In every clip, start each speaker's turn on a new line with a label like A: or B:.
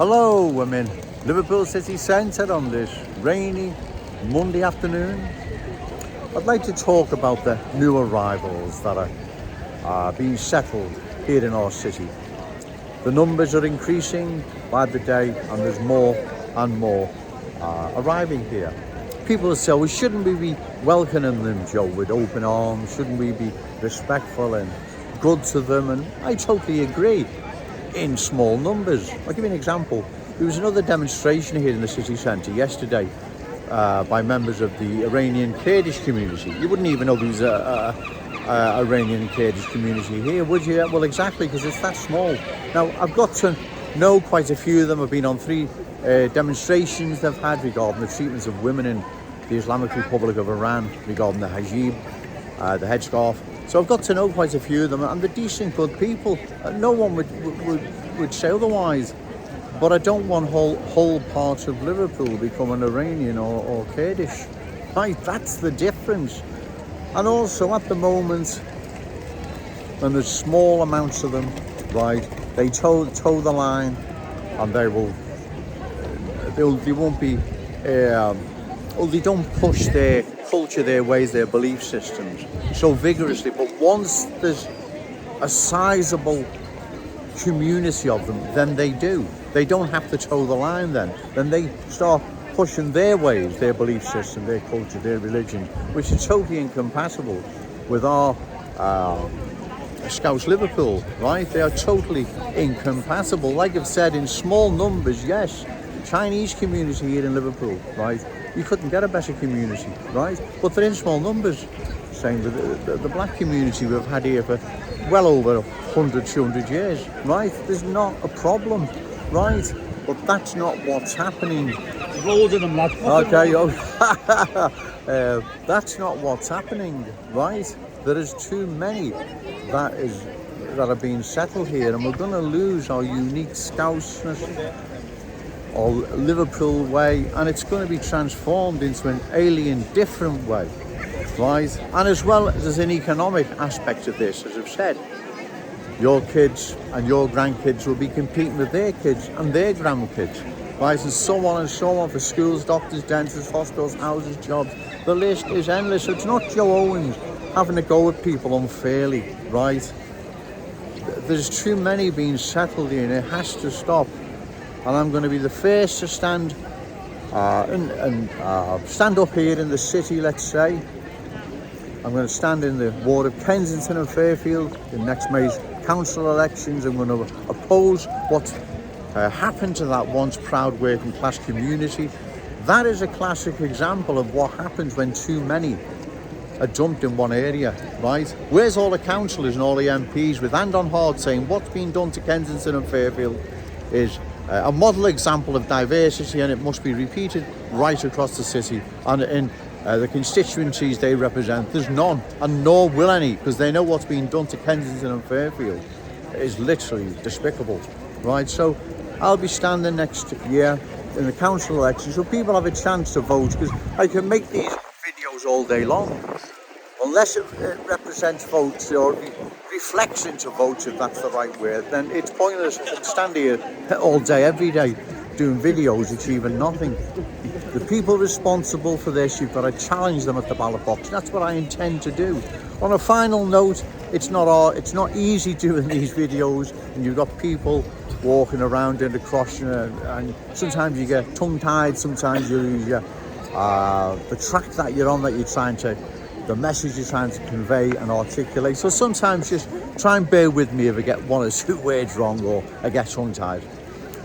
A: Hello, I'm in Liverpool city centre on this rainy Monday afternoon. I'd like to talk about the new arrivals that are being settled here in our city. The numbers are increasing by the day and there's more and more arriving here. People say, well, shouldn't we be welcoming them, Joe, with open arms? Shouldn't we be respectful and good to them? And I totally agree. In small numbers. I'll give you an example. There was another demonstration here in the city centre yesterday by members of the Iranian Kurdish community. You wouldn't even know there was a Iranian Kurdish community here, would you? Well, exactly, because it's that small. Now, I've got to know quite a few of them. I've been on 3 demonstrations they've had regarding the treatments of women in the Islamic Republic of Iran, regarding the hijab, the headscarf. So I've got to know quite a few of them, and they're decent, good people. No one would say otherwise. But I don't want whole parts of Liverpool becoming Iranian or Kurdish. Right, that's the difference. And also at the moment, when there's small amounts of them, right, they toe the line, and they won't be. They don't push their culture, their ways, their belief systems so vigorously. But once there's a sizable community of them, then they do. They don't have to toe the line then. Then they start pushing their ways, their belief system, their culture, their religion, which is totally incompatible with our Scouse Liverpool, right? They are totally incompatible. Like I've said, in small numbers, yes. Chinese community here in Liverpool, right? You couldn't get a better community, right? But they're in small numbers. Same with the black community we've had here for well over 100, 200 years, right? There's not a problem, right? But that's not what's happening.
B: Loads of them, lad.
A: Okay, that's not what's happening, right? There is too many that are being settled here, and we're going to lose our unique Scouseness or Liverpool way, and it's going to be transformed into an alien, different way, right? And as well, there's an economic aspect of this, as I've said. Your kids and your grandkids will be competing with their kids and their grandkids, right? And so on for schools, doctors, dentists, hospitals, houses, jobs. The list is endless. So it's not Joe Owens having to go with people unfairly, right? There's too many being settled here, and it has to stop. And I'm going to be the first to stand stand up here in the city, let's say. I'm going to stand in the ward of Kensington and Fairfield in next May's council elections. I'm going to oppose what's happened to that once proud working class community. That is a classic example of what happens when too many are dumped in one area, right? Where's all the councillors and all the MPs with hand on heart saying what's been done to Kensington and Fairfield is a model example of diversity, and it must be repeated right across the city and in the constituencies they represent. There's none, and nor will any, because they know what's being done to Kensington and Fairfield is literally despicable, right? So I'll be standing next year in the council election so people have a chance to vote, because I can make these videos all day long. Unless it represents votes or reflects into votes, if that's the right word, then it's pointless to stand here all day, every day, doing videos achieving nothing. The people responsible for this, you've got to challenge them at the ballot box. That's what I intend to do. On a final note, it's not easy doing these videos, and you've got people walking around in the cross, and sometimes you get tongue-tied, sometimes you lose the track that you're on, the message you're trying to convey and articulate. So sometimes just try and bear with me if I get 1 or 2 words wrong or I get tongue-tied.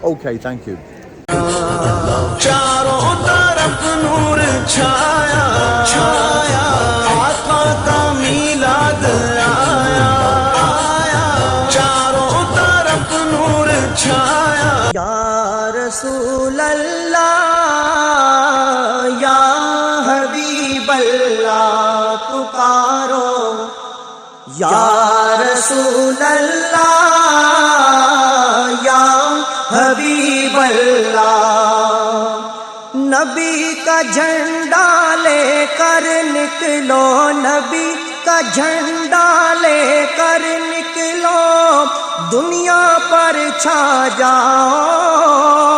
A: Okay, thank you.
C: Ya Rasool Allah, Ya Habib Allah, pukaro. Ya Rasool Allah, Ya Habib Allah. नबी का झंडा लेकर निकलो, नबी का झंडा लेकर निकलो, दुनिया पर छा जाओ।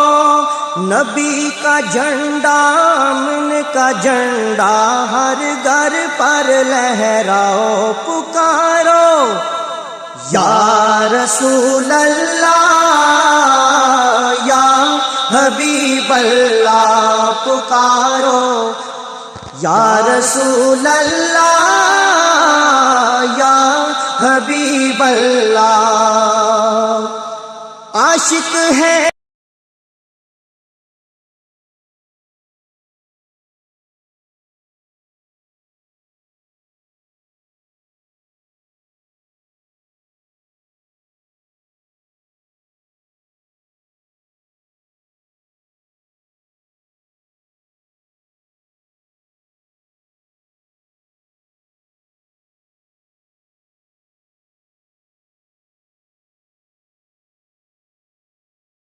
C: नबी का झंडा अमन का झंडा हर घर पर लहराओ पुकारो या रसूल अल्लाह या हबीब अल्लाह पुकारो या रसूल अल्लाह या हबीब अल्लाह। आशिक है